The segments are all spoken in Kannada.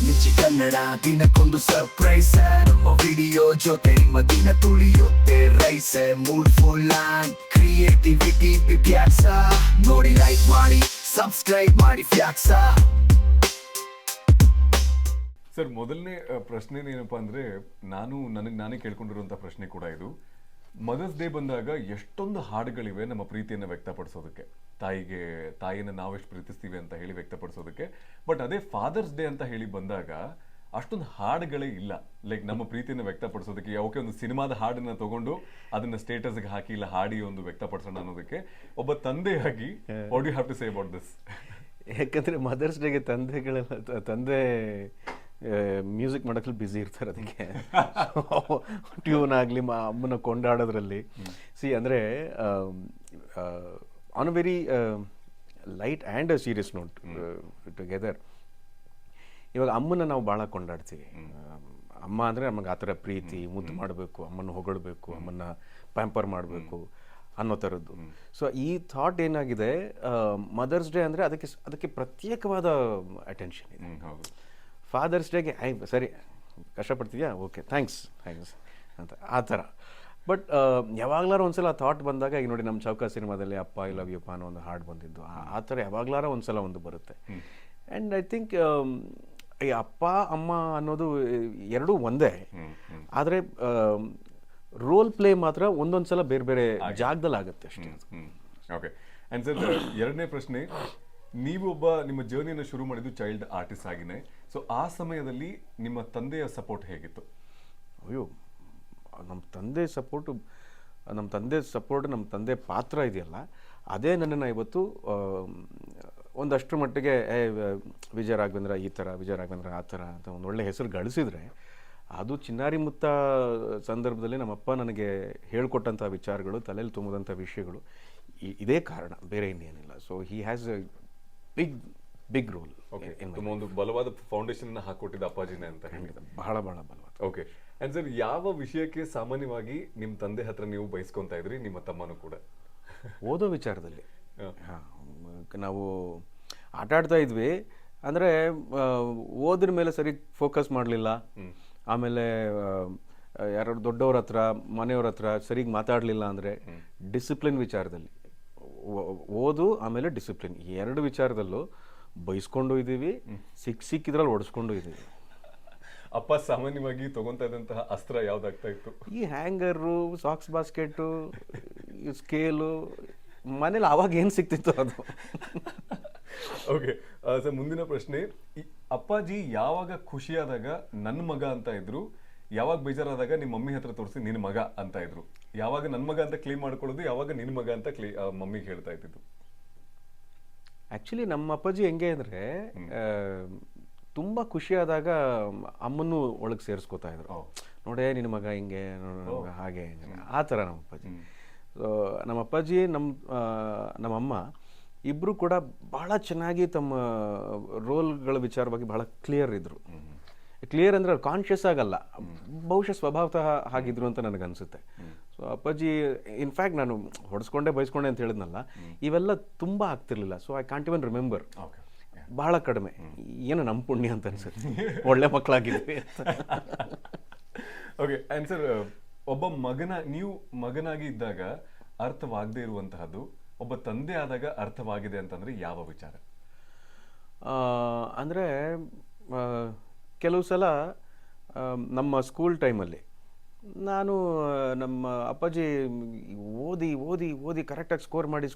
ಮಿಂಚಿ ಕನ್ನಡ ದಿನಕ್ಕೊಂದು ಸರ್ಪ್ರೈಸ್ ನಮ್ಮ ವಿಡಿಯೋ ಜೊತೆ ನಿಮ್ಮ ದಿನ ತುಳಿಯುತ್ತೆ rise mood full on creativity packs ನೋಡಿ ಲೈಕ್ ಮಾಡಿ ಸಬ್ಸ್ಕ್ರೈಬ್ ಮಾಡಿ ಫ್ಯಾಕ್ಸ. ಸರ್, ಮೊದಲನೇ ಪ್ರಶ್ನೆ ಏನಪ್ಪಾ ಅಂದ್ರೆ ನನಗೆ ನಾನೇ ಕೇಳ್ಕೊಂಡಿರುವಂತ ಪ್ರಶ್ನೆ ಕೂಡ ಇದು. ಮದರ್ಸ್ ಡೇ ಬಂದಾಗ ಎಷ್ಟೊಂದು ಹಾಡುಗಳಿವೆ ನಮ್ಮ ಪ್ರೀತಿಯನ್ನು ವ್ಯಕ್ತಪಡಿಸೋದಕ್ಕೆ, ತಾಯಿನ ನಾವೆಷ್ಟು ಪ್ರೀತಿಸ್ತೀವಿ ಅಂತ ಹೇಳಿ ವ್ಯಕ್ತಪಡಿಸೋದಕ್ಕೆ. ಬಟ್ ಅದೇ ಫಾದರ್ಸ್ ಡೇ ಅಂತ ಹೇಳಿ ಬಂದಾಗ ಅಷ್ಟೊಂದು ಹಾಡುಗಳೇ ಇಲ್ಲ. ಲೈಕ್ ನಮ್ಮ ಪ್ರೀತಿಯನ್ನು ವ್ಯಕ್ತಪಡಿಸೋದಕ್ಕೆ ಯಾವಕ್ಕೆ ಒಂದು ಸಿನಿಮಾದ ಹಾಡನ್ನ ತಗೊಂಡು ಅದನ್ನ ಸ್ಟೇಟಸ್ಗೆ ಹಾಕಿ ಇಲ್ಲ ಹಾಡಿ ಒಂದು ವ್ಯಕ್ತಪಡಿಸೋಣ ಅನ್ನೋದಕ್ಕೆ ಒಬ್ಬ ತಂದೆಯಾಗಿ what you have to say about this? ಯಾಕಂದರೆ ಮದರ್ಸ್ ಡೇಗೆ ತಂದೆ ಮ್ಯೂಸಿಕ್ ಮಾಡೋಕ್ಕೆ ಬ್ಯುಸಿ ಇರ್ತಾರೆ. ಅದಕ್ಕೆ ಟ್ಯೂನ್ ಆಗಲಿ ಅಮ್ಮನ ಕೊಂಡಾಡೋದ್ರಲ್ಲಿ ಅಂದರೆ on a very light and serious note together. ಇವಾಗ ಅಮ್ಮನ ನಾವು ಭಾಳ ಕೊಂಡಾಡ್ತೀವಿ. ಅಮ್ಮ ಅಂದರೆ ನಮಗೆ ಆ ಥರ ಪ್ರೀತಿ, ಮುದ್ದು ಮಾಡಬೇಕು, ಅಮ್ಮನ ಹೊಗಳಬೇಕು, ಅಮ್ಮನ ಪ್ಯಾಂಪರ್ ಮಾಡಬೇಕು ಅನ್ನೋ ಥರದ್ದು. ಸೊ ಈ ಥಾಟ್ ಏನಾಗಿದೆ, ಮದರ್ಸ್ ಡೇ ಅಂದರೆ ಅದಕ್ಕೆ ಪ್ರತ್ಯೇಕವಾದ ಅಟೆನ್ಷನ್ ಇದೆ. ಫಾದರ್ಸ್ ಡೇಗೆ ಸರಿ ಕಷ್ಟಪಡ್ತಿದ್ಯಾ, ಓಕೆ ಥ್ಯಾಂಕ್ಸ್ ಅಂತ ಆ ಥರ. ಬಟ್ ಯಾವಾಗ್ಲಾರ ಒಂದ್ಸಲ ಆ ಥಾಟ್ ಬಂದಾಗ, ಈಗ ನೋಡಿ ನಮ್ಮ ಚೌಕ ಸಿನಿಮಾದಲ್ಲಿ ಅಪ್ಪ ಐ ಲವ್ ಯು ಅಪ್ಪ ಅನ್ನೋ ಒಂದು ಹಾಡು ಬಂದಿದ್ದು, ಆ ಥರ ಯಾವಾಗ್ಲಾರ ಒಂದ್ಸಲ ಒಂದು ಬರುತ್ತೆ. ಆ್ಯಂಡ್ ಐ ಥಿಂಕ್ ಈ ಅಪ್ಪ ಅಮ್ಮ ಅನ್ನೋದು ಎರಡೂ ಒಂದೇ, ಆದರೆ ರೋಲ್ ಪ್ಲೇ ಮಾತ್ರ ಒಂದೊಂದು ಸಲ ಬೇರೆ ಬೇರೆ ಜಾಗದಲ್ಲಿ ಆಗುತ್ತೆ ಅಷ್ಟೇ. ಓಕೆ. ಆ್ಯಂಡ್ ಸರ್, ಎರಡನೇ ಪ್ರಶ್ನೆ, ನೀವು ನಿಮ್ಮ ಜರ್ನಿಯನ್ನು ಶುರು ಮಾಡಿದ್ದು ಚೈಲ್ಡ್ ಆರ್ಟಿಸ್ಟ್ ಆಗಿನೇ. ಸೊ ಆ ಸಮಯದಲ್ಲಿ ನಿಮ್ಮ ತಂದೆಯ ಸಪೋರ್ಟ್ ಹೇಗಿತ್ತು? ಅಯ್ಯೋ, ನಮ್ಮ ತಂದೆ ಸಪೋರ್ಟ್, ನಮ್ಮ ತಂದೆ ಪಾತ್ರ ಇದೆಯಲ್ಲ, ಅದೇ ನನ್ನನ್ನು ಇವತ್ತು ಒಂದಷ್ಟರ ಮಟ್ಟಿಗೆ ವಿಜಯ ರಾಘವೇಂದ್ರ ಈ ಥರ, ವಿಜಯ ರಾಘವೇಂದ್ರ ಆ ಥರ ಅಂತ ಒಂದು ಒಳ್ಳೆ ಹೆಸರು ಗಳಿಸಿದ್ರೆ, ಅದು ಚಿನ್ನಾರಿ ಮುತ್ತ ಸಂದರ್ಭದಲ್ಲಿ ನಮ್ಮಪ್ಪ ನನಗೆ ಹೇಳ್ಕೊಟ್ಟಂಥ ವಿಚಾರಗಳು, ತಲೆಯಲ್ಲಿ ತುಂಬಿದಂಥ ವಿಷಯಗಳು, ಇದೇ ಕಾರಣ, ಬೇರೆ ಇನ್ನೇನಿಲ್ಲ. So he has a big role. ಒಂದು ಬಲವಾದ ಫೌಂಡೇಶನ್ ಹಾಕೊಟ್ಟಿದ್ದ ಅಪ್ಪಾಜಿನೇ ಅಂತ ಹೇಳಿದ, ಬಹಳ ಬಲವಾದ. ಓಕೆ. ಅಂಡ್ ಸರ್, ಯಾವ ವಿಷಯಕ್ಕೆ ಸಾಮಾನ್ಯವಾಗಿ ನಿಮ್ಮ ತಂದೆ ಹತ್ರ ನೀವು ಬಯಸ್ಕೊಂತ ಇದ್ರಿ, ನಿಮ್ಮ ತಮ್ಮನೂ ಕೂಡ? ಓದೋ ವಿಚಾರದಲ್ಲಿ. ನಾವು ಆಟ ಆಡ್ತಾ ಇದ್ವಿ, ಅಂದರೆ ಓದಿನ ಮೇಲೆ ಸರಿ ಫೋಕಸ್ ಮಾಡಲಿಲ್ಲ. ಆಮೇಲೆ ಯಾರು ದೊಡ್ಡವ್ರ ಹತ್ರ, ಮನೆಯವ್ರ ಹತ್ರ ಸರಿಗೆ ಮಾತಾಡಲಿಲ್ಲ ಅಂದರೆ, ಡಿಸಿಪ್ಲಿನ್ ವಿಚಾರದಲ್ಲಿ, ಓದು ಆಮೇಲೆ ಡಿಸಿಪ್ಲಿನ್, ಎರಡು ವಿಚಾರದಲ್ಲೂ ಬೈಸ್ಕೊಂಡು ಇದ್ದೀವಿ, ಸಿಕ್ಕಿದ್ರಲ್ಲಿ ಓಡಿಸ್ಕೊಂಡು ಇದ್ದೀವಿ. ಅಪ್ಪ ಸಾಮಾನ್ಯವಾಗಿ ತಗೊಂತಾ ಇದ್ದಂತಹ ಅಸ್ತ್ರ ಯಾವ್ದಾಗ್ತಾ ಇತ್ತು? ಈ ಹ್ಯಾಂಗರು, ಸಾಕ್ಸ್ ಬಾಸ್ಕೆಟು, ಸ್ಕೇಲು, ಮನೇಲಿ ಆವಾಗ ಏನು ಸಿಕ್ತಿತ್ತು ಅದು. ಓಕೆ ಸರ್, ಮುಂದಿನ ಪ್ರಶ್ನೆ, ಅಪ್ಪಾಜಿ ಯಾವಾಗ ಖುಷಿಯಾದಾಗ ನನ್ನ ಮಗ ಅಂತ ಇದ್ರು, ಯಾವಾಗ ಬೇಜಾರಾದಾಗ ನಿಮ್ಮ ಮಮ್ಮಿ ಹತ್ರ ತೋರಿಸಿ ನಿನ್ನ ಮಗ ಅಂತ ಇದ್ರು? ಯಾವಾಗ ನನ್ನ ಮಗ ಅಂತ ಕ್ಲೇಮ್ ಮಾಡ್ಕೊಳ್ಳೋದು, ಯಾವಾಗ ನಿನ್ನ ಮಗ ಅಂತ ಮಮ್ಮಿಗೆ ಹೇಳ್ತಾ ಇದ್ದಿದ್ದು? ಆ್ಯಕ್ಚುಲಿ ನಮ್ಮ ಅಪ್ಪಾಜಿ ಹೆಂಗೆ ಅಂದರೆ, ತುಂಬ ಖುಷಿಯಾದಾಗ ಅಮ್ಮನೂ ಒಳಗೆ ಸೇರಿಸ್ಕೋತಾ ಇದ್ರು. ನೋಡೇ ನಿನ್ನ ಮಗ ಹಿಂಗೆ, ಹಾಗೆ ಆ ಥರ ನಮ್ಮ ಅಪ್ಪಾಜಿ. ಸೊ ನಮ್ಮ ಅಪ್ಪಾಜಿ, ನಮ್ಮಮ್ಮ ಇಬ್ಬರು ಕೂಡ ಭಾಳ ಚೆನ್ನಾಗಿ ತಮ್ಮ ರೋಲ್ಗಳ ವಿಚಾರವಾಗಿ ಭಾಳ ಕ್ಲಿಯರ್ ಇದ್ದರು. ಕ್ಲಿಯರ್ ಅಂದರೆ ಕಾನ್ಷಿಯಸ್ ಆಗಲ್ಲ, ಬಹುಶಃ ಸ್ವಭಾವತಃ ಹಾಗಿದ್ರು ಅಂತ ನನಗನ್ಸುತ್ತೆ. ಸೊ ಅಪ್ಪಾಜಿ, ಇನ್ಫ್ಯಾಕ್ಟ್ ನಾನು ಹೊಡೆಸ್ಕೊಂಡೆ ಬಯಸ್ಕೊಂಡೆ ಅಂತ ಹೇಳಿದ್ನಲ್ಲ, ಇವೆಲ್ಲ ತುಂಬ ಆಗ್ತಿರ್ಲಿಲ್ಲ. So I can't even remember, ಬಹಳ ಕಡಿಮೆ. ಏನು ನಮ್ಮ ಪುಣ್ಯ ಅಂತ ಅನ್ಸುತ್ತೆ, ಒಳ್ಳೆ ಮಕ್ಕಳಾಗಿದ್ವಿ. ಓಕೆ. ಆ್ಯಂಡ್ ಸರ್, ನೀವು ಮಗನಾಗಿ ಇದ್ದಾಗ ಅರ್ಥವಾಗದೇ ಇರುವಂತಹದ್ದು ಒಬ್ಬ ತಂದೆ ಆದಾಗ ಅರ್ಥವಾಗಿದೆ ಅಂತಂದ್ರೆ ಯಾವ ವಿಚಾರ? ಅಂದರೆ ಕೆಲವು ಸಲ ನಮ್ಮ ಸ್ಕೂಲ್ ಟೈಮಲ್ಲಿ ನಾನು ನಮ್ಮ ಅಪ್ಪಾಜಿ ಓದಿ ಓದಿ ಓದಿ ಕರೆಕ್ಟಾಗಿ ಸ್ಕೋರ್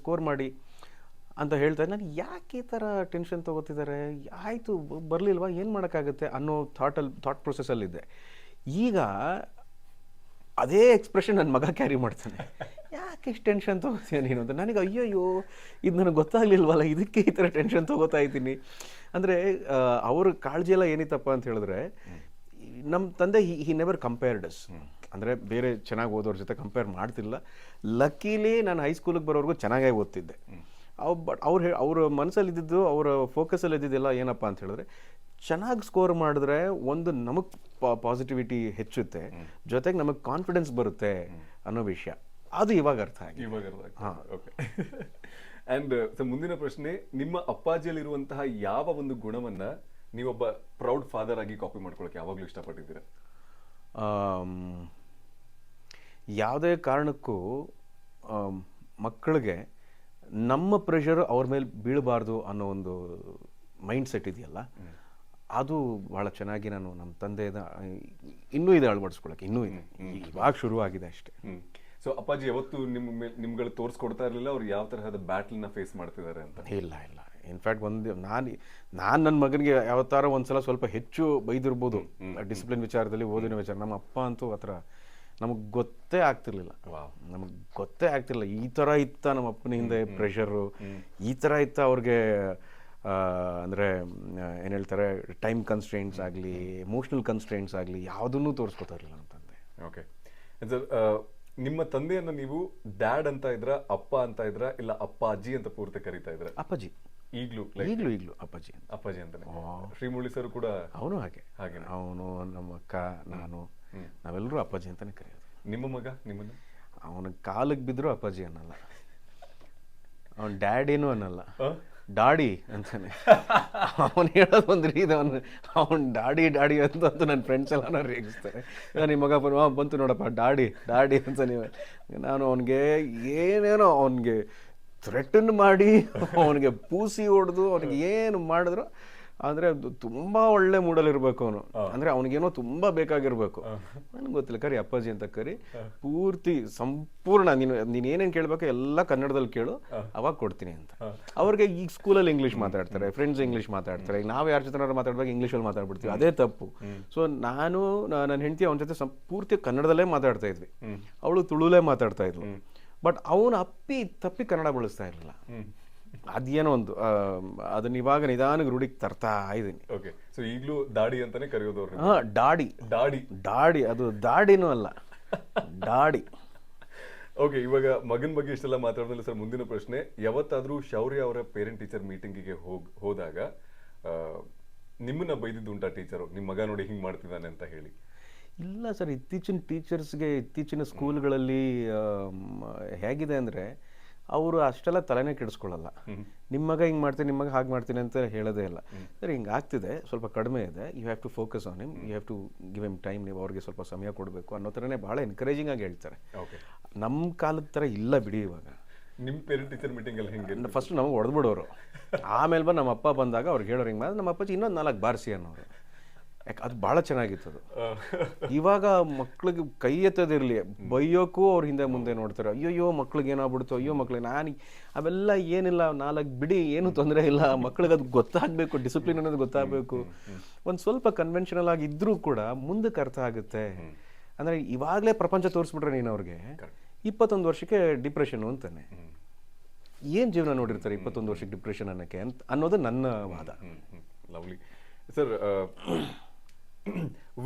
ಮಾಡಿ ಅಂತ ಹೇಳ್ತಾರೆ. ನಾನು ಯಾಕೆ ಈ ಥರ ಟೆನ್ಷನ್ ತೊಗೋತಿದ್ದಾರೆ, ಆಯಿತು ಬರಲಿಲ್ವಾ, ಏನು ಮಾಡೋಕ್ಕಾಗುತ್ತೆ ಅನ್ನೋ ಥಾಟ್ ಪ್ರೊಸೆಸ್ಸಲ್ಲಿದ್ದೆ. ಈಗ ಅದೇ ಎಕ್ಸ್ಪ್ರೆಷನ್ ನನ್ನ ಮಗ ಕ್ಯಾರಿ ಮಾಡ್ತಾನೆ. ಯಾಕೆ ಇಷ್ಟು ಟೆನ್ಷನ್ ತೊಗೋತೀಯ ನೀನು ಅಂತ. ನನಗೆ ಅಯ್ಯಯ್ಯೋ, ಇದು ನನಗೆ ಗೊತ್ತಾಗಲಿಲ್ವಲ್ಲ, ಇದಕ್ಕೆ ಈ ಥರ ಟೆನ್ಷನ್ ತೊಗೋತಾ ಇದ್ದೀನಿ ಅಂದರೆ. ಅವ್ರ ಕಾಳಜಿ ಎಲ್ಲ ಏನಿತ್ತಪ್ಪ ಅಂತ ಹೇಳಿದ್ರೆ, ನಮ್ಮ ತಂದೆ ಹಿ ನೆವರ್ ಕಂಪೇರ್ಡ್ ಅಸ್. ಅಂದರೆ ಬೇರೆ ಚೆನ್ನಾಗಿ ಓದೋರ ಜೊತೆ ಕಂಪೇರ್ ಮಾಡ್ತಿಲ್ಲ. ಲಕ್ಕೀಲಿ ನಾನು ಹೈಸ್ಕೂಲಿಗೆ ಬರೋವರೆಗೂ ಚೆನ್ನಾಗೇ ಓದ್ತಿದ್ದೆ. ಬಟ್ ಅವ್ರ ಮನಸ್ಸಲ್ಲಿ ಇದ್ದಿದ್ದು, ಅವರ ಫೋಕಸಲ್ಲಿ ಇದ್ದಿದ್ದೆಲ್ಲ ಏನಪ್ಪ ಅಂತ ಹೇಳಿದ್ರೆ, ಚೆನ್ನಾಗಿ ಸ್ಕೋರ್ ಮಾಡಿದ್ರೆ ಒಂದು ನಮಗೆ ಪಾಸಿಟಿವಿಟಿ ಹೆಚ್ಚುತ್ತೆ, ಜೊತೆಗೆ ನಮಗೆ ಕಾನ್ಫಿಡೆನ್ಸ್ ಬರುತ್ತೆ ಅನ್ನೋ ವಿಷಯ. ಅದು ಇವಾಗ ಅರ್ಥ ಆಗಿದೆ. ಓಕೆ. ಆ್ಯಂಡ್ ಮುಂದಿನ ಪ್ರಶ್ನೆ, ನಿಮ್ಮ ಅಪ್ಪಾಜಿಯಲ್ಲಿರುವಂತಹ ಯಾವ ಒಂದು ಗುಣವನ್ನ ನೀವೊಬ್ಬ ಪ್ರೌಡ್ ಫಾದರ್ ಆಗಿ ಕಾಪಿ ಮಾಡ್ಕೊಳಕ್ಕೆ ಯಾವಾಗಲೂ ಇಷ್ಟಪಟ್ಟಿದ್ದೀರಾ? ಯಾವುದೇ ಕಾರಣಕ್ಕೂ ಮಕ್ಕಳಿಗೆ ನಮ್ಮ ಪ್ರೆಷರ್ ಅವ್ರ ಮೇಲೆ ಬೀಳಬಾರ್ದು ಅನ್ನೋ ಒಂದು ಮೈಂಡ್ ಸೆಟ್ ಇದೆಯಲ್ಲ, ಅದು ಭಾಳ ಚೆನ್ನಾಗಿ ನಾನು ನಮ್ಮ ತಂದೆಯಿಂದ ಇನ್ನೂ ಇದೆ ಅಳವಡಿಸ್ಕೊಳಕ್ಕೆ, ಇನ್ನೂ ಇದೆ, ಇವಾಗ ಶುರುವಾಗಿದೆ ಅಷ್ಟೇ. ಸೊ ಅಪ್ಪಾಜಿ ಯಾವತ್ತು ನಿಮ್ಗಳು ತೋರಿಸ್ಕೊಡ್ತಾ ಇರಲಿಲ್ಲ ಅವ್ರು ಯಾವ ತರಹದ ಬ್ಯಾಟಲ್ನ ಫೇಸ್ ಮಾಡ್ತಿದ್ದಾರೆ ಅಂತ? ಇಲ್ಲ ಇಲ್ಲ, ಇನ್ಫ್ಯಾಕ್ಟ್ ನಾನು ನನ್ನ ಮಗನಿಗೆ ಯಾವತ್ತಾರ ಒಂದ್ಸಲ ಸ್ವಲ್ಪ ಹೆಚ್ಚು ಬೈದಿರ್ಬೋದು ಡಿಸಿಪ್ಲಿನ್ ವಿಚಾರದಲ್ಲಿ, ಓದಿನ ವಿಚಾರ. ನಮ್ಮ ಅಪ್ಪ ಅಂತೂ ಆ ಥರ ನಮಗೆ ಗೊತ್ತೇ ಆಗ್ತಿರ್ಲಿಲ್ಲ. ನಮಗೆ ಗೊತ್ತೇ ಆಗ್ತಿರ್ಲಿಲ್ಲ ಈ ಥರ ಇತ್ತ ನಮ್ಮ ಅಪ್ಪನ ಹಿಂದೆ ಪ್ರೆಷರು, ಈ ಥರ ಇತ್ತ ಅವ್ರಿಗೆ ಅಂದರೆ ಏನು ಹೇಳ್ತಾರೆ ಟೈಮ್ ಕನ್ಸ್ಟ್ರೈಂಟ್ಸ್ ಆಗಲಿ, ಎಮೋಷ್ನಲ್ ಕನ್ಸ್ಟ್ರೈಂಟ್ಸ್ ಆಗಲಿ, ಯಾವುದನ್ನೂ ತೋರಿಸ್ಕೊತಾ ಇರಲಿಲ್ಲ ನಮ್ಮ ತಂದೆ. ಓಕೆ ಸರ್, ನಿಮ್ಮ ತಂದೆಯನ್ನು ನೀವು ಡ್ಯಾಡ್ ಅಂತ ಇದ್ರ, ಅಪ್ಪ ಅಂತ ಇದ್ರ, ಇಲ್ಲ ಅಪ್ಪಾಜಿ ಅಂತ ಪೂರ್ತಿ ಕರೀತಾ ಇದ್ರ? ಅಪ್ಪಾಜಿ. ಈಗಲೂ ಅಪ್ಪಾಜಿ ಅಪ್ಪಾಜಿ ಅಂತಾನೆ. ಶ್ರೀಮುರಳಿ ಸರ್ ಕೂಡ ಅವನು ಹಾಗೆ, ಅವನು, ನಮ್ಮ ಅಕ್ಕ, ನಾನು, ನಾವೆಲ್ಲರೂ ಅಪ್ಪಾಜಿ ಅಂತಾನೆ ಕರೆಯೋದು. ನಿಮ್ಮ ಮಗ ನಿಮ್ಮನ್ನು ಅವನ ಕಾಲಿಗೆ ಬಿದ್ದರೂ ಅಪ್ಪಾಜಿ ಅನ್ನಲ್ಲ, ಅವನ ಡ್ಯಾಡಿನೂ ಅನ್ನಲ್ಲ, ಡಾಡಿ ಅಂತಾನೆ. ಅವನು ಹೇಳೋದು ಒಂದು ರೀತಿ, ಅವನು ಡಾಡಿ ಅಂತ ನನ್ನ ಫ್ರೆಂಡ್ಸ್ ಎಲ್ಲ ರೇಗಿಸ್ತಾರೆ. ನಿಮ್ಮ ಮಗ ಬಂತು ನೋಡಪ್ಪ ಡಾಡಿ ಅಂತ. ನಾನು ಅವನಿಗೆ ಏನೇನೋ ಅವನಿಗೆ ಥ್ರೆಟನ್ ಮಾಡಿ, ಅವನಿಗೆ ಪೂಸಿ ಹೊಡೆದು, ಅವನಿಗೆ ಏನು ಮಾಡಿದ್ರು, ಆದರೆ ಅದು ತುಂಬ ಒಳ್ಳೆ ಮೂಡಲ್ಲಿರ್ಬೇಕು ಅವನು. ಅಂದರೆ ಅವನಿಗೇನೋ ತುಂಬ ಬೇಕಾಗಿರ್ಬೇಕು. ನನಗೆ ಗೊತ್ತಿಲ್ಲ, ಕರಿ ಅಪ್ಪಾಜಿ ಅಂತ ಕರಿ, ಪೂರ್ತಿ ಸಂಪೂರ್ಣ ನೀನು ಏನೇನು ಕೇಳಬೇಕು ಎಲ್ಲ ಕನ್ನಡದಲ್ಲಿ ಕೇಳು, ಅವಾಗ ಕೊಡ್ತೀನಿ ಅಂತ. ಅವ್ರಿಗೆ ಈಗ ಸ್ಕೂಲಲ್ಲಿ ಇಂಗ್ಲೀಷ್ ಮಾತಾಡ್ತಾರೆ, ಫ್ರೆಂಡ್ಸ್ ಇಂಗ್ಲೀಷ್ ಮಾತಾಡ್ತಾರೆ, ಈಗ ನಾವು ಯಾರ ಜೊತೆ ಮಾತಾಡುವಾಗ ಇಂಗ್ಲೀಷಲ್ಲಿ ಮಾತಾಡ್ಬಿಡ್ತೀವಿ, ಅದೇ ತಪ್ಪು. ಸೊ ನನ್ನ ಹೆಂಡತಿ ಅವನ ಜೊತೆ ಪೂರ್ತಿ ಕನ್ನಡದಲ್ಲೇ ಮಾತಾಡ್ತಾ ಇದ್ವಿ, ಅವಳು ತುಳುಲೇ ಮಾತಾಡ್ತಾ ಇದ್ಲು. ಬಟ್ ಅವನು ತಪ್ಪಿ ಕನ್ನಡ ಬಳಸ್ತಾ ಇರಲಿಲ್ಲ. ಅದೇನೋ ಒಂದು ಅದನ್ನ ಇವಾಗ ನಿಧಾನಕ್ಕೆ ರೂಢಿಗೆ ತರ್ತಾ ಇದ್ದೀನಿ. ಓಕೆ, ಸೊ ಈಗಲೂ ದಾಡಿ ಅಂತಾನೆ ಕರೆಯೋದು ಅವ್ರು? ದಾಡಿ, ಅದು ದಾಡಿನೂ ಅಲ್ಲ, ದಾಡಿ. ಓಕೆ, ಇವಾಗ ಮಗನ ಬಗ್ಗೆ ಇಷ್ಟೆಲ್ಲ ಮಾತಾಡಿದ್ಮೇಲೆ ಸರ್, ಮುಂದಿನ ಪ್ರಶ್ನೆ, ಯಾವತ್ತಾದ್ರೂ ಶೌರ್ಯ ಅವರ ಪೇರೆಂಟ್ ಟೀಚರ್ ಮೀಟಿಂಗಿಗೆ ಹೋದಾಗ ನಿಮ್ಮನ್ನ ಬೈದಿದ್ದು ಉಂಟಾ ಟೀಚರು, ನಿಮ್ಮ ಮಗ ನೋಡಿ ಹಿಂಗೆ ಮಾಡ್ತಿದ್ದಾನೆ ಅಂತ ಹೇಳಿ? ಇಲ್ಲ ಸರ್, ಇತ್ತೀಚಿನ ಸ್ಕೂಲ್ಗಳಲ್ಲಿ ಹೇಗಿದೆ ಅಂದರೆ ಅವರು ಅಷ್ಟೆಲ್ಲ ತಲೆನೇ ಕೆಡಿಸ್ಕೊಳ್ಳಲ್ಲ. ನಿಮ್ಮ ಮಗ ಹಿಂಗೆ ಮಾಡ್ತೀನಿ, ನಿಮ್ಮ ಮಗ ಹಾಗೆ ಮಾಡ್ತೀನಿ ಅಂತ ಹೇಳೋದೇ ಇಲ್ಲ. ಸರಿ, ಹಿಂಗೆ ಆಗ್ತಿದೆ, ಸ್ವಲ್ಪ ಕಡಿಮೆ ಇದೆ, you have to focus on him, you have to give him time, ನೀವು ಅವ್ರಿಗೆ ಸ್ವಲ್ಪ ಸಮಯ ಕೊಡಬೇಕು ಅನ್ನೋ ಥರನೇ ಭಾಳ ಎನ್ಕರೇಜಿಂಗ್ ಆಗಿ ಹೇಳ್ತಾರೆ. ನಮ್ಮ ಕಾಲದ ಥರ ಇಲ್ಲ ಬಿಡಿ ಇವಾಗ. ನಿಮ್ಮ ಪೇರೆಂಟ್ ಟೀಚರ್ ಮೀಟಿಂಗಲ್ಲಿ ಹೆಂಗೆ? ಫಸ್ಟ್ ನಮಗೆ ಹೊಡೆದ್ಬಿಡೋರು, ಆಮೇಲೆ ನಮ್ಮ ಅಪ್ಪ ಬಂದಾಗ ಅವ್ರಿಗೆ ಹೇಳೋರು ಹಿಂಗೆ ನಮ್ಮ ಅಪ್ಪಾಜಿ ಇನ್ನೊಂದು 4 ಬಾರಿಸಿ ಅನ್ನೋರು. ಯಾಕೆ ಅದು ಭಾಳ ಚೆನ್ನಾಗಿತ್ತು ಅದು. ಇವಾಗ ಮಕ್ಳಿಗೆ ಕೈ ಎತ್ತದಿರಲಿ, ಬೈಯೋಕ್ಕೂ ಅವ್ರ ಹಿಂದೆ ಮುಂದೆ ನೋಡ್ತಾರೆ. ಅಯ್ಯೋ ಮಕ್ಳಿಗೆ ಏನಾಗ್ಬಿಡ್ತು, ಅಯ್ಯೋ ಮಕ್ಳಿಗೆ ಅವೆಲ್ಲ ಏನಿಲ್ಲ, 4 ಬಿಡಿ, ಏನು ತೊಂದರೆ ಇಲ್ಲ. ಮಕ್ಳಿಗೆ ಅದು ಗೊತ್ತಾಗಬೇಕು, ಡಿಸಿಪ್ಲಿನ್ ಅನ್ನೋದು ಗೊತ್ತಾಗಬೇಕು. ಒಂದು ಸ್ವಲ್ಪ ಕನ್ವೆನ್ಷನಲ್ ಆಗಿ ಇದ್ರೂ ಕೂಡ ಮುಂದಕ್ಕೆ ಅರ್ಥ ಆಗುತ್ತೆ. ಅಂದರೆ ಇವಾಗಲೇ ಪ್ರಪಂಚ ತೋರಿಸ್ಬಿಟ್ರೆ ನೀನು ಅವ್ರಿಗೆ 21 ವರ್ಷಕ್ಕೆ ಡಿಪ್ರೆಷನ್ ಅಂತಾನೆ. ಏನು ಜೀವನ ನೋಡಿರ್ತಾರೆ 21 ವರ್ಷಕ್ಕೆ ಡಿಪ್ರೆಷನ್ ಅನ್ನೋದು ನನ್ನ ವಾದ. ಲವ್ಲಿ ಸರ್,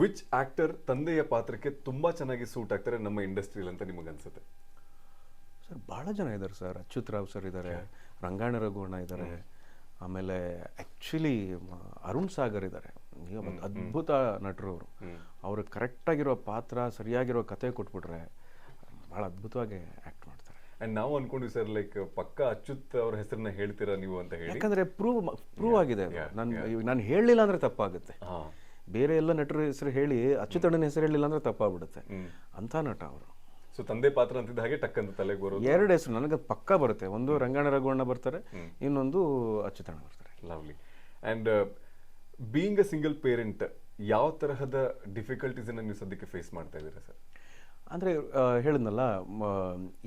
ವಿಚ್ ಆಕ್ಟರ್ ತಂದೆಯ ಪಾತ್ರಕ್ಕೆ ತುಂಬಾ ಚೆನ್ನಾಗಿ ಸೂಟ್ ಆಗ್ತಾರೆ ನಮ್ಮ ಇಂಡಸ್ಟ್ರಿಯಲ್ಲಿ ಅಂತ ನಿಮಗೆ ಅನ್ಸುತ್ತೆ? ಸರ್ ಭಾಳ ಜನ ಇದ್ದಾರೆ ಸರ್. ಅಚ್ಯುತ್ ರಾವ್ ಸರ್ ಇದ್ದಾರೆ, ರಂಗಾಯಣ ರಘುವಣ್ಣ ಇದ್ದಾರೆ, ಆಮೇಲೆ ಆ್ಯಕ್ಚುಲಿ ಅರುಣ್ ಸಾಗರ್ ಇದ್ದಾರೆ. ಅದ್ಭುತ ನಟರು ಅವರು. ಅವ್ರಿಗೆ ಕರೆಕ್ಟಾಗಿರೋ ಪಾತ್ರ, ಸರಿಯಾಗಿರೋ ಕತೆ ಕೊಟ್ಬಿಟ್ರೆ ಭಾಳ ಅದ್ಭುತವಾಗಿ ಆ್ಯಕ್ಟ್ ಮಾಡ್ತಾರೆ. ಆ್ಯಂಡ್ ನಾವು ಅನ್ಕೊಂಡ್ವಿ ಸರ್, ಲೈಕ್ ಪಕ್ಕ ಅಚ್ಯುತ್ ಅವ್ರ ಹೆಸರನ್ನ ಹೇಳ್ತೀರಾ ನೀವು ಅಂತ ಹೇಳಿ. ಯಾಕಂದರೆ ಪ್ರೂವ್ ಆಗಿದೆ. ನಾನು ಹೇಳಲಿಲ್ಲ ಅಂದರೆ ತಪ್ಪಾಗುತ್ತೆ. ಬೇರೆ ಎಲ್ಲ ನಟರ ಹೆಸರು ಹೇಳಿ ಅಚ್ಯುತಣ್ಣನ ಹೆಸರು ಹೇಳಿಲ್ಲ ಅಂದರೆ ತಪ್ಪಾಗ್ಬಿಡುತ್ತೆ. ಅಂಥ ನಟ ಅವರು. ಸೊ ತಂದೆ ಪಾತ್ರ ಅಂತಿದ್ದ ಹಾಗೆ ಟಕ್ಕಂತ ತಲೆಗೆ ಬರೋದು. 2 ಹೆಸರು ನನಗೆ ಪಕ್ಕ ಬರುತ್ತೆ. ಒಂದು ರಂಗಾಯಣ ರಘುವಣ್ಣ ಬರ್ತಾರೆ, ಇನ್ನೊಂದು ಅಚ್ಯುತಣ್ಣ ಬರ್ತಾರೆ. Lovely. And being a single parent, ಯಾವ ತರಹದ ಡಿಫಿಕಲ್ಟೀಸನ್ನು ನೀವು ಸದ್ಯಕ್ಕೆ ಫೇಸ್ ಮಾಡ್ತಾ ಇದ್ದೀರಾ ಸರ್? ಅಂದರೆ ಹೇಳಿದ್ನಲ್ಲ,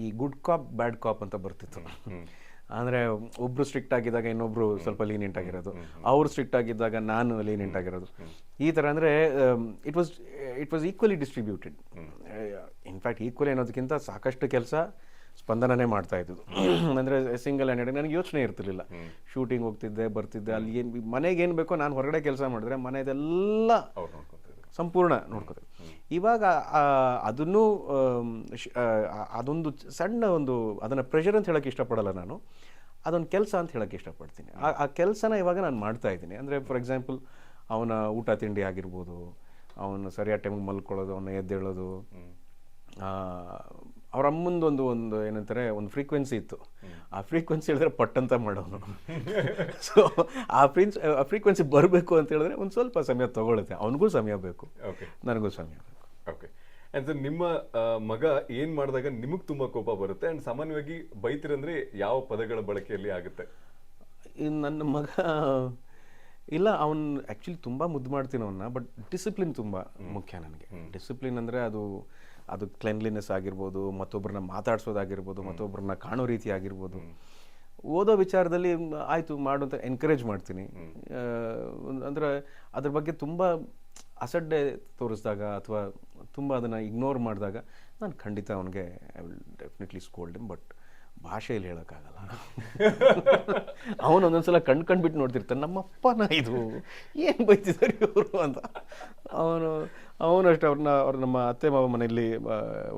ಈ ಗುಡ್ ಕಾಪ್ ಬ್ಯಾಡ್ ಕಾಪ್ ಅಂತ ಬರ್ತಿತ್ತು. ಅಂದರೆ ಒಬ್ಬರು ಸ್ಟ್ರಿಕ್ಟ್ ಆಗಿದ್ದಾಗ ಇನ್ನೊಬ್ರು ಸ್ವಲ್ಪ ಲೀನಿಯಂಟ್ ಆಗಿರೋದು, ಅವ್ರು ಸ್ಟ್ರಿಕ್ಟ್ ಆಗಿದ್ದಾಗ ನಾನು ಲೀನಿಯಂಟ್ ಆಗಿರೋದು, ಈ ಥರ. ಅಂದರೆ it was equally distributed. In fact equally ಅನ್ನೋದಕ್ಕಿಂತ ಸಾಕಷ್ಟು ಕೆಲಸ ಸ್ಪಂದನನೇ ಮಾಡ್ತಾ ಇದ್ದು. ಅಂದರೆ ಸಿಂಗಲ್ ಹ್ಯಾಂಡೆಡ್ ನನಗೆ ಯೋಚನೆ ಇರ್ತಿರ್ಲಿಲ್ಲ. ಶೂಟಿಂಗ್ ಹೋಗ್ತಿದ್ದೆ, ಬರ್ತಿದ್ದೆ, ಅಲ್ಲಿ ಏನು ಮನೆಗೆ ಏನು ಬೇಕೋ ನಾನು ಹೊರಗಡೆ ಕೆಲಸ ಮಾಡಿದ್ರೆ ಮನೆಯದೆಲ್ಲ ಸಂಪೂರ್ಣ ನೋಡ್ಕೋತೀವಿ. ಇವಾಗ ಅದನ್ನು ಅದೊಂದು ಸಣ್ಣ ಒಂದು ಅದನ್ನು ಪ್ರೆಷರ್ ಅಂತ ಹೇಳೋಕ್ಕೆ ಇಷ್ಟಪಡಲ್ಲ ನಾನು, ಅದೊಂದು ಕೆಲಸ ಅಂತ ಹೇಳೋಕ್ಕೆ ಇಷ್ಟಪಡ್ತೀನಿ. ಆ ಕೆಲಸನ ಇವಾಗ ನಾನು ಮಾಡ್ತಾ ಇದ್ದೀನಿ. ಅಂದರೆ ಫಾರ್ ಎಕ್ಸಾಂಪಲ್ ಅವನ ಊಟ ತಿಂಡಿ ಆಗಿರ್ಬೋದು, ಅವನು ಸರಿಯಾದ ಟೈಮಿಗೆ ಮಲ್ಕೊಳ್ಳೋದು, ಅವನ್ನ ಎದ್ದೇಳೋದು, ಅವ್ರ ಅಮ್ಮಂದು ಒಂದು ಏನಂತಾರೆ ಒಂದು ಫ್ರೀಕ್ವೆನ್ಸಿ ಇತ್ತು. ಆ ಫ್ರೀಕ್ವೆನ್ಸಿ ಹೇಳಿದ್ರೆ ಪಟ್ಟಂತ ಮಾಡೋನು. ಸೊ ಆ ಫ್ರೀಕ್ವೆನ್ಸಿ ಬರಬೇಕು ಅಂತ ಹೇಳಿದ್ರೆ ಒಂದು ಸ್ವಲ್ಪ ಸಮಯ ತಗೊಳುತ್ತೆ. ಅವನಿಗೂ ಸಮಯ ಬೇಕು, ನನಗೂ ಸಮಯ ಬೇಕು. ಓಕೆ. ಆ್ಯಂಡ್ ಸರ್, ನಿಮ್ಮ ಮಗ ಏನು ಮಾಡಿದಾಗ ನಿಮಗೆ ತುಂಬ ಕೋಪ ಬರುತ್ತೆ ಆ್ಯಂಡ್ ಸಾಮಾನ್ಯವಾಗಿ ಬೈತಿರಂದ್ರೆ ಯಾವ ಪದಗಳ ಬಳಕೆಯಲ್ಲಿ ಆಗುತ್ತೆ? ನನ್ನ ಮಗ ಇಲ್ಲ, ಅವನು ಆ್ಯಕ್ಚುಲಿ ತುಂಬ ಮುದ್ದು ಮಾಡ್ತೀನಿ ಅವನ್ನ. ಬಟ್ ಡಿಸಿಪ್ಲಿನ್ ತುಂಬ ಮುಖ್ಯ ನನಗೆ. ಡಿಸಿಪ್ಲಿನ್ ಅಂದರೆ ಅದು ಕ್ಲೆನ್ಲಿನೆಸ್ ಆಗಿರ್ಬೋದು, ಮತ್ತೊಬ್ಬರನ್ನ ಮಾತಾಡ್ಸೋದಾಗಿರ್ಬೋದು, ಮತ್ತೊಬ್ಬರನ್ನ ಕಾಣೋ ರೀತಿ ಆಗಿರ್ಬೋದು. ಓದೋ ವಿಚಾರದಲ್ಲಿ ಆಯಿತು ಮಾಡು ಅಂತ ಎನ್ಕರೇಜ್ ಮಾಡ್ತೀನಿ. ಅಂದರೆ ಅದ್ರ ಬಗ್ಗೆ ತುಂಬ ಅಸಡ್ಡೆ ತೋರಿಸಿದಾಗ ಅಥವಾ ತುಂಬ ಅದನ್ನು ಇಗ್ನೋರ್ ಮಾಡಿದಾಗ ನಾನು ಖಂಡಿತ ಅವನಿಗೆ I will definitely scold him. But ಭಾಷೆಯಲ್ಲಿ ಹೇಳೋಕ್ಕಾಗಲ್ಲ. ಅವನು ಒಂದೊಂದ್ಸಲ ಕಂಡ್ಬಿಟ್ಟು ನೋಡ್ತಿರ್ತಾನೆ, ನಮ್ಮಪ್ಪನ ಇದು ಏನು ಬೈತಿದ್ದಾರೆ ಇವರು ಅಂತ. ಅವನು ಅಷ್ಟೇ ಅವ್ರು ನಮ್ಮ ಅತ್ತೆ ಮಾವ ಮನೆಯಲ್ಲಿ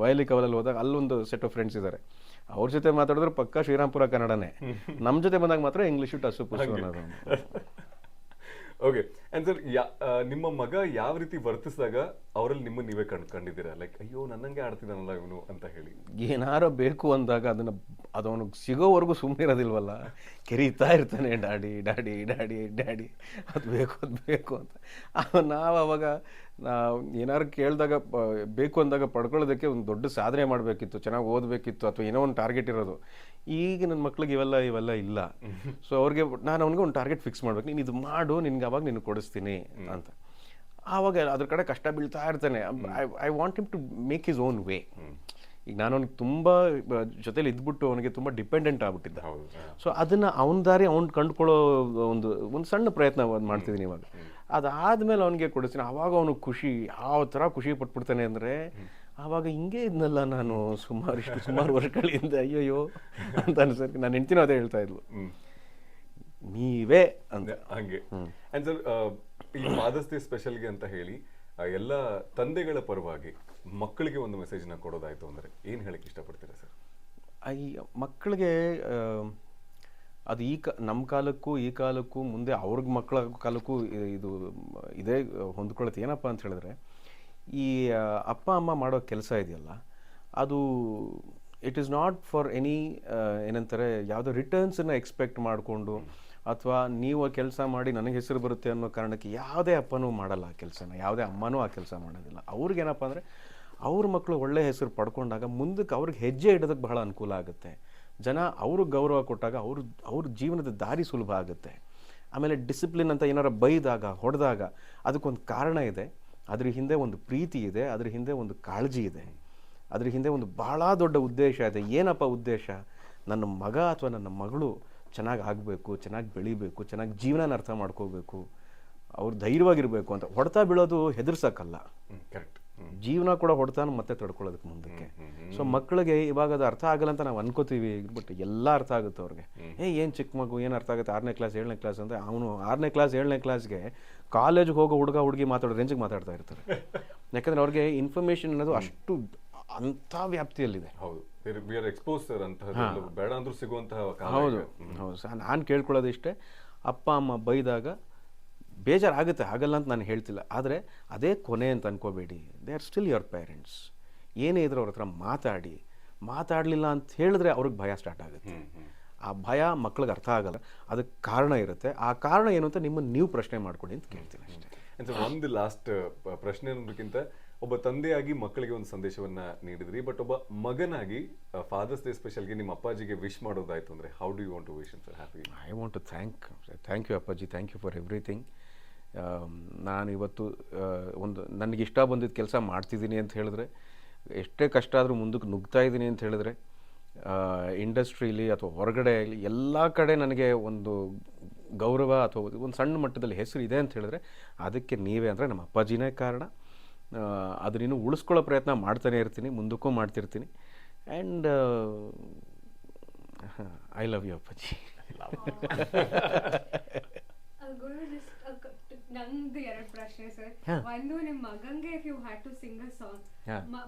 ವಯಲಿ ಕವಲಲ್ಲಿ ಹೋದಾಗ ಅಲ್ಲೊಂದು ಸೆಟ್ ಆಫ್ ಫ್ರೆಂಡ್ಸ್ ಇದ್ದಾರೆ. ಅವ್ರ ಜೊತೆ ಮಾತಾಡಿದ್ರೆ ಪಕ್ಕ ಶ್ರೀರಾಮ್ಪುರ ಕನ್ನಡನೇ. ನಮ್ಮ ಜೊತೆ ಬಂದಾಗ ಮಾತ್ರ ಇಂಗ್ಲೀಷು ಟಸು ಪುಸು ಅನ್ನೋದು. ಓಕೆ. ಆ್ಯಂಡ್ ಸರ್, ನಿಮ್ಮ ಮಗ ಯಾವ ರೀತಿ ವರ್ತಿಸಿದಾಗ ಅವರಲ್ಲಿ ನೀವೇ ಕಂಡಿದ್ದೀರಾ? ಲೈಕ್ ಅಯ್ಯೋ ನನ್ನಂಗೆ ಆಡ್ತಿದ್ದಾನಲ್ಲ ಇವನು ಅಂತ ಹೇಳಿ. ಏನಾರೋ ಬೇಕು ಅಂದಾಗ ಅದು ಅವನಿಗೆ ಸಿಗೋವರೆಗೂ ಸುಮ್ಮನೆ ಇರೋದಿಲ್ವಲ್ಲ, ಕೆರೀತಾ ಇರ್ತಾನೆ, ಡ್ಯಾಡಿ ಡ್ಯಾಡಿ ಡ್ಯಾಡಿ ಡ್ಯಾಡಿ, ಅದು ಬೇಕು ಅಂತ. ನಾವು ಅವಾಗ ಏನಾರು ಕೇಳಿದಾಗ ಬೇಕು ಅಂದಾಗ ಪಡ್ಕೊಳ್ಳೋದಕ್ಕೆ ಒಂದು ದೊಡ್ಡ ಸಾಧನೆ ಮಾಡಬೇಕಿತ್ತು, ಚೆನ್ನಾಗಿ ಓದಬೇಕಿತ್ತು, ಅಥವಾ ಏನೋ ಒಂದು ಟಾರ್ಗೆಟ್ ಇರೋದು. ಈಗ ನನ್ನ ಮಕ್ಳಿಗೆ ಇವೆಲ್ಲ ಇಲ್ಲ. ಸೊ ಅವ್ರಿಗೆ ನಾನು ಅವ್ನಿಗೆ ಒಂದು ಟಾರ್ಗೆಟ್ ಫಿಕ್ಸ್ ಮಾಡ್ಬೇಕು, ನೀನು ಇದು ಮಾಡು, ನಿನ್ಗೆ ಅವಾಗ ನಿನಗೆ ಕೊಡಿಸ್ತೀನಿ ಅಂತ. ಆವಾಗ ಅದ್ರ ಕಡೆ ಕಷ್ಟ ಬೀಳ್ತಾ ಇರ್ತಾನೆ. I want him to make his own way. ಈಗ ನಾನು ಅವ್ನಿಗೆ ತುಂಬ ಜೊತೆಲಿ ಇದ್ಬಿಟ್ಟು ಅವನಿಗೆ ತುಂಬ ಡಿಪೆಂಡೆಂಟ್ ಆಗ್ಬಿಟ್ಟಿದ್ದ. ಸೊ ಅದನ್ನು ಅವನ ದಾರಿ ಅವ್ನು ಕಂಡುಕೊಳ್ಳೋ ಒಂದು ಸಣ್ಣ ಪ್ರಯತ್ನ ಮಾಡ್ತಿದ್ದೀನಿ ಇವಾಗ. ಅದಾದಮೇಲೆ ಅವನಿಗೆ ಕೊಡಿಸ್ತೀನಿ. ಆವಾಗ ಅವನು ಖುಷಿ ಯಾವ ಥರ ಖುಷಿ ಪಟ್ಬಿಡ್ತಾನೆ ಅಂದರೆ, ಆವಾಗ ಹಿಂಗೆ ಇದ್ನಲ್ಲ ನಾನು ಸುಮಾರು ವರ್ಷಗಳಿಂದ, ಅಯ್ಯೋಯ್ಯೋ ಅಂತ ಅನ್ಸಕ್ಕೆ ನಾನು ಹೆಂಡ್ತಿನೂ ಅದೇ ಹೇಳ್ತಾ ಇದ್ಲು, ನೀವೇ ಅಂತ. ಹಂಗೆ. ಆ್ಯಂಡ್ ಸರ್, ಈ ಫಾದರ್ಸ್ ಡೇ ಸ್ಪೆಷಲ್ಗೆ ಅಂತ ಹೇಳಿ ಎಲ್ಲ ತಂದೆಗಳ ಪರವಾಗಿ ಮಕ್ಕಳಿಗೆ ಒಂದು ಮೆಸೇಜ್ನ ಕೊಡೋದಾಯ್ತು ಅಂದರೆ ಏನು ಹೇಳಕ್ಕೆ ಇಷ್ಟಪಡ್ತೀರಾ ಸರ್? ಈ ಮಕ್ಕಳಿಗೆ ಅದು ನಮ್ಮ ಕಾಲಕ್ಕೂ ಈ ಕಾಲಕ್ಕೂ ಮುಂದೆ ಅವ್ರಿಗೆ ಮಕ್ಕಳ ಕಾಲಕ್ಕೂ ಇದೇ ಹೊಂದ್ಕೊಳ್ಳುತ್ತೆ. ಏನಪ್ಪ ಅಂತ ಹೇಳಿದ್ರೆ, ಈ ಅಪ್ಪ ಅಮ್ಮ ಮಾಡೋ ಕೆಲಸ ಇದೆಯಲ್ಲ, ಅದು it is not for any ಏನಂತಾರೆ ಯಾವುದೋ ರಿಟರ್ನ್ಸನ್ನು ಎಕ್ಸ್ಪೆಕ್ಟ್ ಮಾಡಿಕೊಂಡು ಅಥವಾ ನೀವು ಆ ಕೆಲಸ ಮಾಡಿ ನನಗೆ ಹೆಸರು ಬರುತ್ತೆ ಅನ್ನೋ ಕಾರಣಕ್ಕೆ ಯಾವುದೇ ಅಪ್ಪನೂ ಮಾಡಲ್ಲ ಆ ಕೆಲಸನ, ಯಾವುದೇ ಅಮ್ಮನೂ ಆ ಕೆಲಸ ಮಾಡೋದಿಲ್ಲ. ಅವ್ರಿಗೇನಪ್ಪ ಅಂದರೆ ಅವ್ರ ಮಕ್ಕಳು ಒಳ್ಳೆಯ ಹೆಸರು ಪಡ್ಕೊಂಡಾಗ ಮುಂದಕ್ಕೆ ಅವ್ರಿಗೆ ಹೆಜ್ಜೆ ಇಡೋದಕ್ಕೆ ಬಹಳ ಅನುಕೂಲ ಆಗುತ್ತೆ. ಜನ ಅವ್ರಿಗೆ ಗೌರವ ಕೊಟ್ಟಾಗ ಅವ್ರ ಜೀವನದ ದಾರಿ ಸುಲಭ ಆಗುತ್ತೆ. ಆಮೇಲೆ ಡಿಸಿಪ್ಲಿನ್ ಅಂತ ಏನಾರು ಬೈದಾಗ ಹೊಡೆದಾಗ ಅದಕ್ಕೊಂದು ಕಾರಣ ಇದೆ, ಅದ್ರ ಹಿಂದೆ ಒಂದು ಪ್ರೀತಿ ಇದೆ, ಅದ್ರ ಹಿಂದೆ ಒಂದು ಕಾಳಜಿ ಇದೆ, ಅದ್ರ ಹಿಂದೆ ಒಂದು ಭಾಳ ದೊಡ್ಡ ಉದ್ದೇಶ ಇದೆ. ಏನಪ್ಪ ಉದ್ದೇಶ? ನನ್ನ ಮಗ ಅಥವಾ ನನ್ನ ಮಗಳು ಚೆನ್ನಾಗಿ ಆಗಬೇಕು, ಚೆನ್ನಾಗಿ ಬೆಳಿಬೇಕು, ಚೆನ್ನಾಗಿ ಜೀವನನ ಅರ್ಥ ಮಾಡ್ಕೋಬೇಕು, ಅವ್ರು ಧೈರ್ಯವಾಗಿರಬೇಕು ಅಂತ. ಹೊಡೆತ ಬೀಳೋದು ಹೆದರ್ಸಕ್ಕಲ್ಲ, ಜೀವನ ಕೂಡ ಹೊಡೆತಾನು ಮತ್ತೆ ತಡ್ಕೊಳ್ಳೋದಕ್ಕೆ ಮುಂದಕ್ಕೆ. ಸೊ ಮಕ್ಕಳಿಗೆ ಇವಾಗ ಅದು ಅರ್ಥ ಆಗಲ್ಲ ಅಂತ ನಾವು ಅನ್ಕೋತೀವಿ, ಬಟ್ ಎಲ್ಲ ಅರ್ಥ ಆಗುತ್ತೆ ಅವ್ರಿಗೆ. ಏನು ಚಿಕ್ಕ ಮಗು ಏನು ಅರ್ಥ ಆಗುತ್ತೆ, 6ನೇ ಕ್ಲಾಸ್ 7ನೇ ಕ್ಲಾಸ್ ಅಂದರೆ ಅವನು 6ನೇ ಕ್ಲಾಸ್ 7ನೇ ಕ್ಲಾಸ್ಗೆ ಕಾಲೇಜ್ಗೆ ಹೋಗೋ ಹುಡುಗಿ ಮಾತಾಡೋ ರೇಂಜಿಗೆ ಮಾತಾಡ್ತಾ ಇರ್ತಾರೆ. ಯಾಕಂದರೆ ಅವ್ರಿಗೆ ಇನ್ಫಾರ್ಮೇಷನ್ ಅನ್ನೋದು ಅಷ್ಟು ಅಂಥ ವ್ಯಾಪ್ತಿಯಲ್ಲಿದೆ. ಹೌದು, ಬೇಡ ಅಂದ್ರೂ ಸಿಗುವಂತಹ. ಹೌದು ನಾನು ಕೇಳ್ಕೊಳ್ಳೋದು ಇಷ್ಟೇ, ಅಪ್ಪ ಅಮ್ಮ ಬೈದಾಗ ಬೇಜಾರಾಗುತ್ತೆ, ಆಗಲ್ಲ ಅಂತ ನಾನು ಹೇಳ್ತಿಲ್ಲ, ಆದರೆ ಅದೇ ಕೊನೆ ಅಂತ ಅನ್ಕೋಬೇಡಿ. They are still your parents. ಏನೇ ಇದ್ರೂ ಅವ್ರ ಹತ್ರ ಮಾತಾಡಲಿಲ್ಲ ಅಂತ ಹೇಳಿದ್ರೆ ಅವ್ರಿಗೆ ಭಯ ಸ್ಟಾರ್ಟ್ ಆಗುತ್ತೆ. ಆ ಭಯ ಮಕ್ಳಿಗೆ ಅರ್ಥ ಆಗಲ್ಲ, ಅದಕ್ಕೆ ಕಾರಣ ಇರುತ್ತೆ. ಆ ಕಾರಣ ಏನು ಅಂತ ನಿಮ್ಮನ್ನು ನೀವು ಪ್ರಶ್ನೆ ಮಾಡ್ಕೊಳ್ಳಿ ಅಂತ ಕೇಳ್ತೀನಿ ಅಷ್ಟೇ. ಒಂದು ಲಾಸ್ಟ್ ಪ್ರಶ್ನೆ ಅನ್ನೋದಕ್ಕಿಂತ, ಒಬ್ಬ ತಂದೆಯಾಗಿ ಮಕ್ಕಳಿಗೆ ಒಂದು ಸಂದೇಶವನ್ನ ನೀಡಿದ್ರಿ, ಬಟ್ ಒಬ್ಬ ಮಗನಾಗಿ ಫಾದರ್ಸ್ ಡೇ ಸ್ಪೆಷಲ್ಗೆ ನಿಮ್ಮ ಅಪ್ಪಾಜಿಗೆ ವಿಶ್ ಮಾಡೋದಾಯ್ತು ಅಂದರೆ how do you want to wish sir happy? I want to thank you ಅಪ್ಪಾಜಿ, ಥ್ಯಾಂಕ್ ಯು ಫಾರ್ ಎವ್ರಿಥಿಂಗ್. ನಾನು ಇವತ್ತು ಒಂದು ನನಗೆ ಇಷ್ಟ ಬಂದಿದ್ದ ಕೆಲಸ ಮಾಡ್ತಿದ್ದೀನಿ ಅಂತ ಹೇಳಿದ್ರೆ, ಎಷ್ಟೇ ಕಷ್ಟ ಆದರೂ ಮುಂದಕ್ಕೆ ನುಗ್ತಾ ಇದ್ದೀನಿ ಅಂತ ಹೇಳಿದ್ರೆ, ಇಂಡಸ್ಟ್ರೀಲಿ ಅಥವಾ ಹೊರಗಡೆ ಎಲ್ಲ ಕಡೆ ನನಗೆ ಒಂದು ಗೌರವ ಅಥವಾ ಒಂದು ಸಣ್ಣ ಮಟ್ಟದಲ್ಲಿ ಹೆಸರು ಇದೆ ಅಂತ ಹೇಳಿದ್ರೆ ಅದಕ್ಕೆ ನೀವೇ ಅಂದರೆ ನಮ್ಮ ಅಪ್ಪಾಜಿನೇ ಕಾರಣ. ಅದನ್ನಿನ್ನೂ ಉಳಿಸ್ಕೊಳ್ಳೋ ಪ್ರಯತ್ನ ಮಾಡ್ತಾನೆ ಇರ್ತೀನಿ, ಮುಂದಕ್ಕೂ ಮಾಡ್ತಿರ್ತೀನಿ. ಆ್ಯಂಡ್ ಐ ಲವ್ ಯು ಅಪ್ಪಾಜಿ. ನಂದು 2 ಪ್ರಶ್ನೆ ಸರ್. ಒಂದು, ನಿಮ್ಮ ಮಗಂಗೆ if you had to sing a song,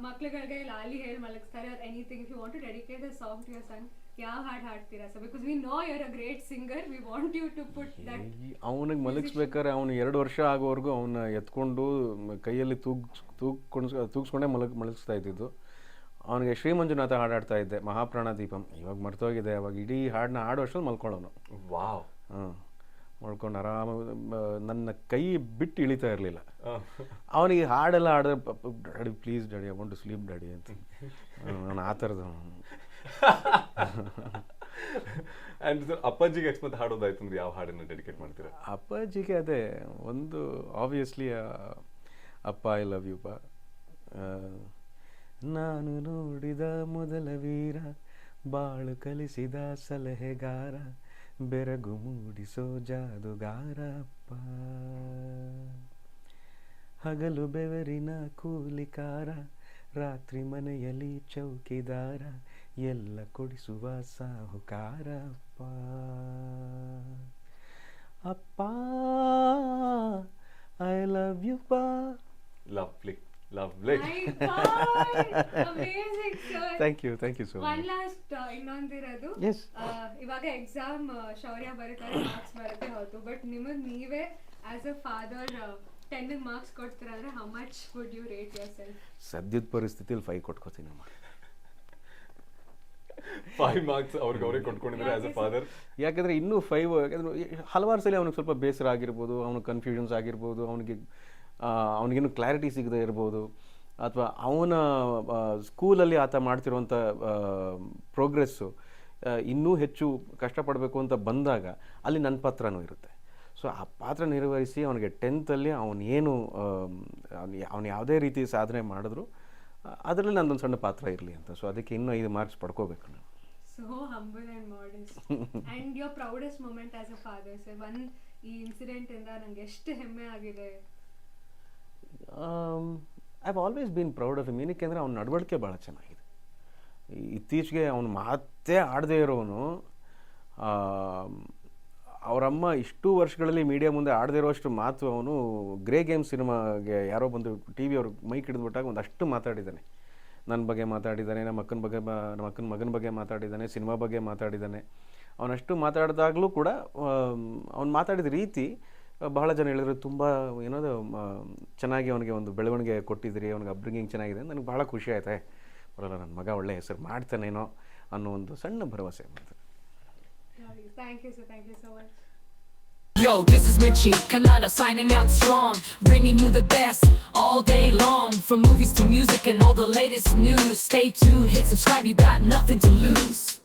ಮಕ್ಳುಗಳಿಗೆ ಲಾಲಿ ಹೇಳಿ ಮಲಗಿಸ್ತಾರೆ or anything, if you want to dedicate a song to your son, ಯಾವ ಹಾಡು ಹಾಡ್ತೀರಾ sir? Because we know you are a great singer, we want you to put that. ಅವನಿಗೆ ಮಲಗಿಸ್ಬೇಕಾದ್ರೆ ಅವನು 2 ವರ್ಷ ಆಗೋವರೆಗೂ ಅವನ್ನ ಎತ್ಕೊಂಡು ಕೈಯಲ್ಲಿ ತೂಗಿಸ್ಕೊಂಡೇ ಮಲಗಿಸ್ತಾ ಇದ್ದಿದ್ದು. ಅವನಿಗೆ ಶ್ರೀ ಮಂಜುನಾಥ ಹಾಡು ಹಾಡ್ತಾ ಇದ್ದೆ, ಮಹಾಪ್ರಾಣ ದೀಪಂ. ಇವಾಗ ಮರ್ತೋಗಿದೆ. ಅವಾಗ ಇಡೀ ಹಾಡನ್ನ ಹಾಡೋ ಅಷ್ಟರಲ್ಲಿ ಮಲ್ಕೊಳ್ಳೋನು. ವಾವ್. ಮಾಡ್ಕೊಂಡು ಆರಾಮ ನನ್ನ ಕೈ ಬಿಟ್ಟು ಇಳಿತಾ ಇರಲಿಲ್ಲ. ಅವನಿಗೆ ಹಾಡೆಲ್ಲ ಹಾಡಿದ್ರೆ daddy please daddy I want to sleep daddy ಅಂತ. ನಾನು ಆ ಥರದ್ದು. ಆ್ಯಂಡ್ ಸರ್ ಅಪ್ಪಾಜಿಗೆ ಅಕಸ್ಮಾತ್ ಹಾಡೋದಾಯ್ತು ಅಂದ್ರೆ ಯಾವ ಹಾಡನ್ನು ಡೆಡಿಕೇಟ್ ಮಾಡ್ತೀರಾ? ಅಪ್ಪಾಜಿಗೆ ಅದೇ ಒಂದು ಆಬ್ವಿಯಸ್ಲಿ ಅಪ್ಪ ಐ ಲವ್ ಯು ಪಾ. ನಾನು ನೋಡಿದ ಮೊದಲ ವೀರ, ಬಾಳು ಕಲಿಸಿದ ಸಲಹೆಗಾರ, ಬೆರಗು ಮೂಡಿಸೋ ಜಾದುಗಾರಪ್ಪ, ಹಗಲು ಬೆವರಿನ ಕೂಲಿಕಾರ, ರಾತ್ರಿ ಮನೆಯಲ್ಲಿ ಚೌಕಿದಾರ, ಎಲ್ಲ ಕೊಡಿಸುವ ಸಾಹುಕಾರಪ್ಪ. ಅಪ್ಪ ಐ ಲವ್ ಯು ಪಾ. Lovely lovely. My God, amazing sir. Thank you so One much. last ಇನ್ನೊಂದಿರೋದು, Yes. ಇವಾಗ ಎಕ್ಸಾಮ್ ಶೌರ್ಯ ಬರೀತಾರೆ, ಮಾರ್ಕ್ಸ್ ಬರುತ್ತೆ ಹೌದು, ಬಟ್ ನಿಮಗೆ ನೀವೇ ಆಸ್ ಅ ಫಾದರ್ 10 ಮಾರ್ಕ್ಸ್ ಕೊಡ್ತೀರಾ ಅಂದ್ರೆ how much would you rate yourself? ಸದ್ಯದ ಪರಿಸ್ಥಿತಿಯಲ್ಲಿ 5 ಕೊಟ್ಕೋತೀನಮ್ಮ. 5 ಮಾರ್ಕ್ಸ್ ಅವ್ರಿಗೆ ಅವರೇ ಕೊಟ್ಕೊಂಡಿದ್ದಾರೆ ಆಸ್ ಅ ಫಾದರ್. ಯಾಕಂದರೆ ಇನ್ನೂ 5, ಯಾಕಂದ್ರೆ ಹಲವಾರು ಸಲ ಅವನಿಗೆ ಸ್ವಲ್ಪ ಬೇಸರ ಆಗಿರ್ಬೋದು, ಅವನಿಗೆ ಕನ್ಫ್ಯೂಷನ್ಸ್ ಆಗಿರ್ಬೋದು, ಅವನಿಗೇನು ಕ್ಲಾರಿಟಿ ಸಿಗದೆ ಇರ್ಬೋದು, ಅಥವಾ ಅವನ ಸ್ಕೂಲಲ್ಲಿ ಆತ ಮಾಡ್ತಿರುವಂಥ ಪ್ರೋಗ್ರೆಸ್ಸು ಇನ್ನೂ ಹೆಚ್ಚು ಕಷ್ಟಪಡಬೇಕು ಅಂತ ಬಂದಾಗ ಅಲ್ಲಿ ನನ್ನ ಪಾತ್ರನೂ ಇರುತ್ತೆ. ಸೊ ಆ ಪಾತ್ರ ನಿರ್ವಹಿಸಿ ಅವನಿಗೆ 10th ಅವನೇನು ಅವನು ಯಾವುದೇ ರೀತಿ ಸಾಧನೆ ಮಾಡಿದ್ರು ಅದರಲ್ಲಿ ನಂದೊಂದು ಸಣ್ಣ ಪಾತ್ರ ಇರಲಿ ಅಂತ. ಸೊ ಅದಕ್ಕೆ ಇನ್ನೂ 5 ಮಾರ್ಕ್ಸ್ ಪಡ್ಕೋಬೇಕು ನಾನು. So humble and modest. And your proudest moment as a father, sir? ಈ ಇನ್ಸಿಡೆಂಟ್ ಇಂದ ನಂಗೆ ಎಷ್ಟು ಹೆಮ್ಮೆ ಆಗಿದೆ. I have always been proud of him. ಏನಕ್ಕೆ ಅಂದರೆ ಅವ್ನ ನಡವಳಿಕೆ ಭಾಳ ಚೆನ್ನಾಗಿದೆ. ಇತ್ತೀಚೆಗೆ ಅವನು ಮಾತೇ ಆಡದೇ ಇರೋನು, ಅವರಮ್ಮ ಇಷ್ಟು ವರ್ಷಗಳಲ್ಲಿ ಮೀಡಿಯಾ ಮುಂದೆ ಆಡದೇ ಇರೋಷ್ಟು ಮಾತು ಅವನು ಗ್ರೇ ಗೇಮ್ ಸಿನಿಮಾಗೆ ಯಾರೋ ಬಂದು ಟಿ ವಿ ಅವ್ರಿಗೆ ಮೈಕ್ ಹಿಡಿದ್ಬಿಟ್ಟಾಗ ಒಂದಷ್ಟು ಮಾತಾಡಿದ್ದಾನೆ. ನನ್ನ ಬಗ್ಗೆ ಮಾತಾಡಿದ್ದಾನೆ, ನಮ್ಮ ಅಕ್ಕನ ಮಗನ ಬಗ್ಗೆ ಮಾತಾಡಿದ್ದಾನೆ, ಸಿನಿಮಾ ಬಗ್ಗೆ ಮಾತಾಡಿದ್ದಾನೆ. ಅವನಷ್ಟು ಮಾತಾಡಿದಾಗಲೂ ಕೂಡ ಅವ್ನು ಮಾತಾಡಿದ ರೀತಿ ಬಹಳ ಜನ ಹೇಳಿದ್ರು ತುಂಬ ಏನೋದು ಚೆನ್ನಾಗಿ ಅವನಿಗೆ ಒಂದು ಬೆಳವಣಿಗೆ ಕೊಟ್ಟಿದ್ದೀರಿ, ಅವನಿಗೆ ಅಪ್ಬ್ರಿಂಗಿಂಗ್ ಚೆನ್ನಾಗಿದೆ. ನನಗೆ ಭಾಳ ಖುಷಿ ಆಯ್ತು. ಬರೋಲ್ಲ, ನನ್ನ ಮಗ ಒಳ್ಳೆ ಹೆಸರು ಮಾಡ್ತಾನೇನೋ ಅನ್ನೋ ಒಂದು ಸಣ್ಣ ಭರವಸೆ. Thank you, sir. Thank you so much. Yo, this is Richie Kalala signing out strong, bringing you the best all day long. From movies to music and all the latest news. Stay tuned, hit subscribe, you got nothing to lose.